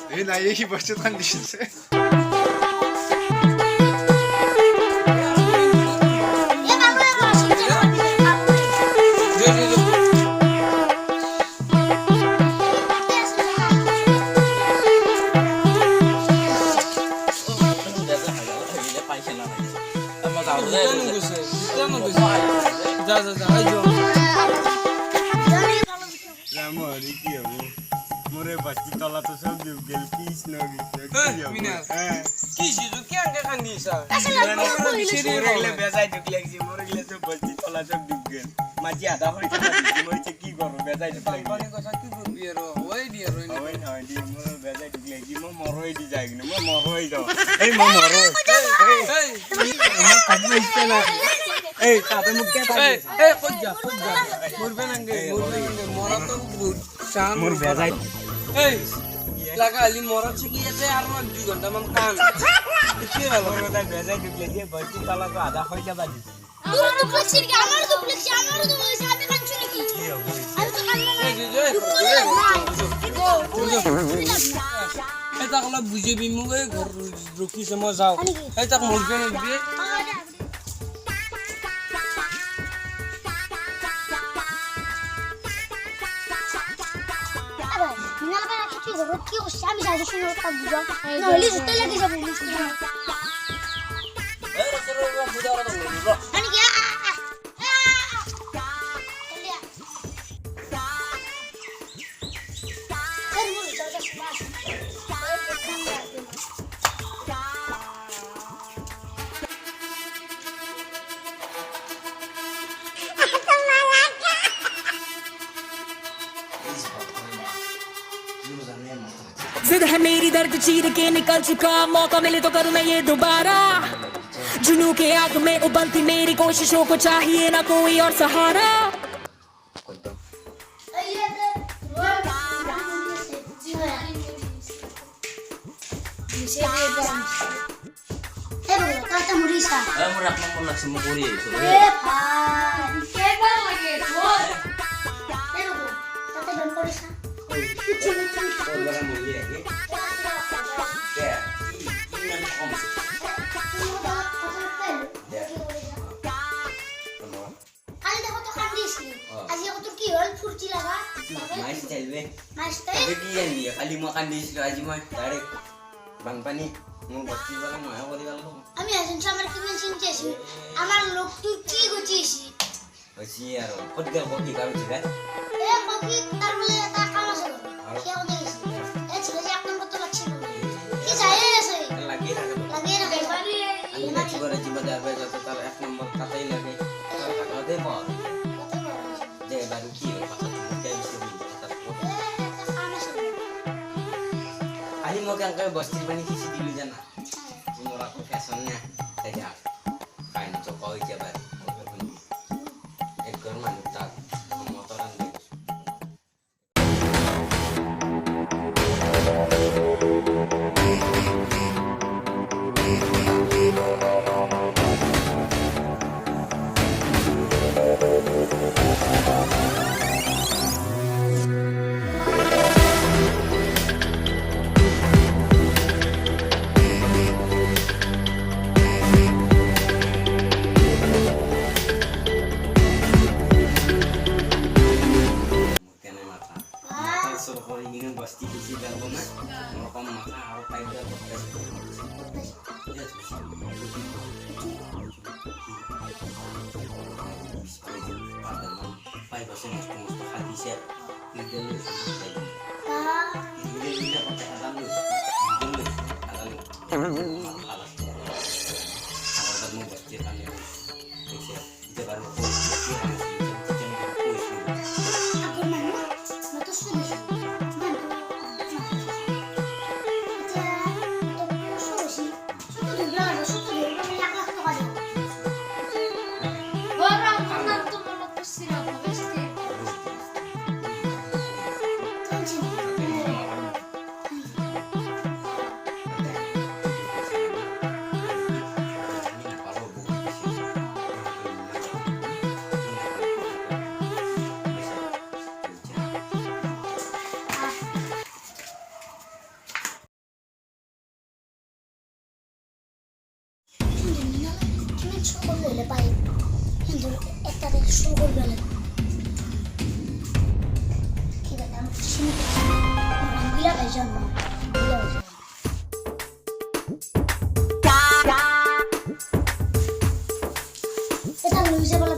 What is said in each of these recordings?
나 얘기 벌써 당기시네. मोरे बच्ची तला तो सब डूब गई किस नगी मीना किस जो क्या क्या खानी सा मोरे बेजाय ढुकले जी मोरे ले तो बच्ची तला सब डूब गई माजी आधा होई तो मोरे से की करो बेजाय ढुकले पानी को सा की कर बियर ओए डियर ओए ना दी मोरे बेजाय ढुकले जी मो मरोई दी जाएगी ना मो मरोई जाओ ए मो मरो ए काजू इससे ना ए ताते मुक क्या ए ए खुद जा मुरबे नंगे मोरा तो शान मोर बेजाय ए लगा अली मोरा से की ऐसे यार मैं 2 घंटा में काम कितने वाला मोरे बेजाय बेजाय ढुकले जी बच्ची तला को आधा होई जा बाजी दूर दुप्लेक्स के हमारे दुप्लेक्स अभी कंचू की अभी तो ए तक ला बुझे भी मुगे घर रुकी से म जाओ ए तक मुरबे में भी কি করছিস আমি যাই শুনে একটা বুঝা নইলে জুতে লাগে যাব মিস্ত্রি ए रसरो बुझा रहा तो আনি কি जिद है मेरी दर्द चीर के निकल चुका मौका मिले तो करूं मैं ये दोबारा जुनू के आग में उबलती मेरी कोशिशों को चाहिए ना कोई और सहारा खाली makan di situ aja mah tarik bang pani mau basti bang mau apa dia lalu আমি আছেন আমার কি মেশিন চেয়েছি আমার লোক তুই কি গছিস basti ya ro kau tinggal kopi kau juga এ কপি তার বলে তা কাম আছে কেউ নেই এ ছেলে যে আপনার মতো লাগছে কি যায় আছে lagi lah লাগে না anda coba coba dah baca total F nomor kata ini lagi kalau deh mau jadi baru kira pasal kayak bisa Ali mau kan kayak basti pani kisi dulu jana umur aku fashionnya tidak kain Jokowi jabat ekor mantap motoran deh basti kisi dalam mana mau kamu makan apa payah podcast সকল হইলে পাই কিন্তু একটা থেকে শুরু করবে না ঠিক আছে আমি শুরু করছি বিলা ভাই জন্ম বিলা ভাই জন্ম এটা লুইজে বলে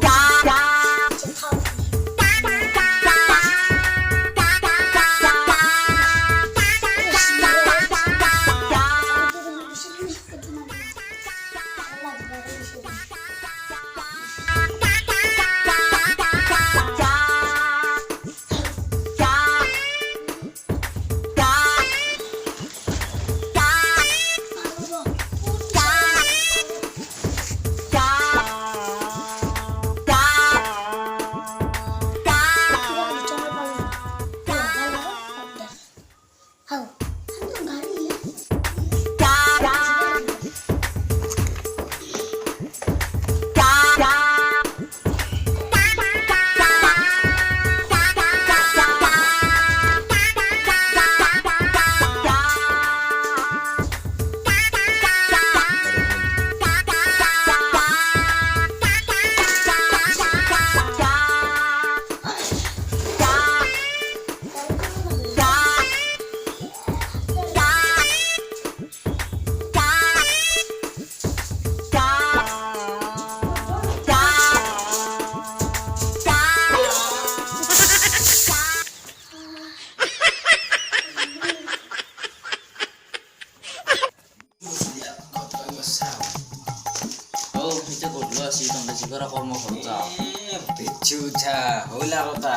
বেচুঠা হইলা কথা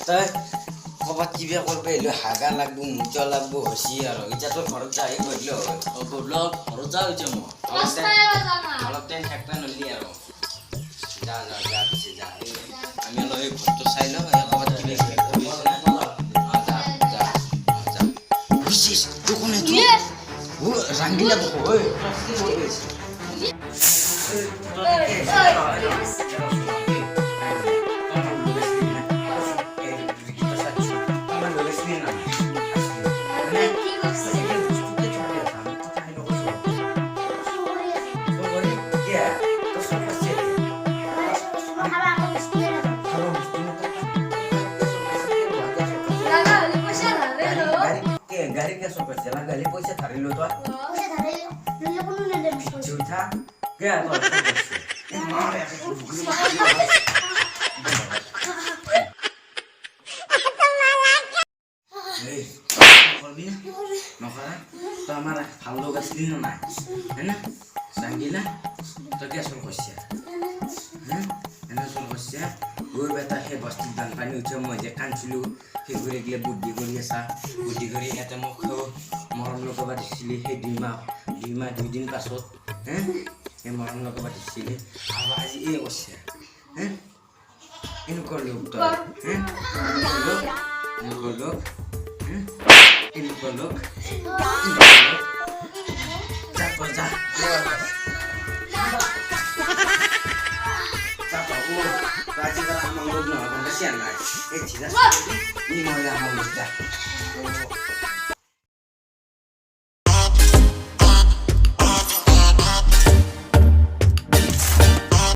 তই কবাত কিবা করবে এলো হাগা লাগবো মুজা লাগবো হসি আর এটা তোর ঘর যাই কইলো কইলো ঘর যা হইছে মো অলপতে একটা নলি আর যা যা যা পিছে যা আমি লই ঘর তো চাইলো কবাত কিবা করবে না যা যা যা বিশেষ দোকানে তো ও রাঙ্গিলা তো ওই गाड़ी क्या सो पैसे ला गाड़ी पैसे थारी लो तो पैसे धरे ले कोन ले ले झूठा क्या तो तो हमारा हम लोग असली ना है ना संगीला तो क्या सुन खोसिया हैं एना सुन खोसिया वो बेटा है बस्ती दान पानी उठे मजे कानचुलु हे गुरे गले बुद्धि करि आसा बुद्धि करि एते मख मरम लोक बादिसिले हे दुई दिन पाছত हैं हे मरम लोक बादिसिले अब आज ए खोसिया हैं इनको लोग तो हैं इनको लोग हैं इनको लोग जा Kaji kalau amang logo, amang kasihan lah. Tidak, ini mau yang amang logo.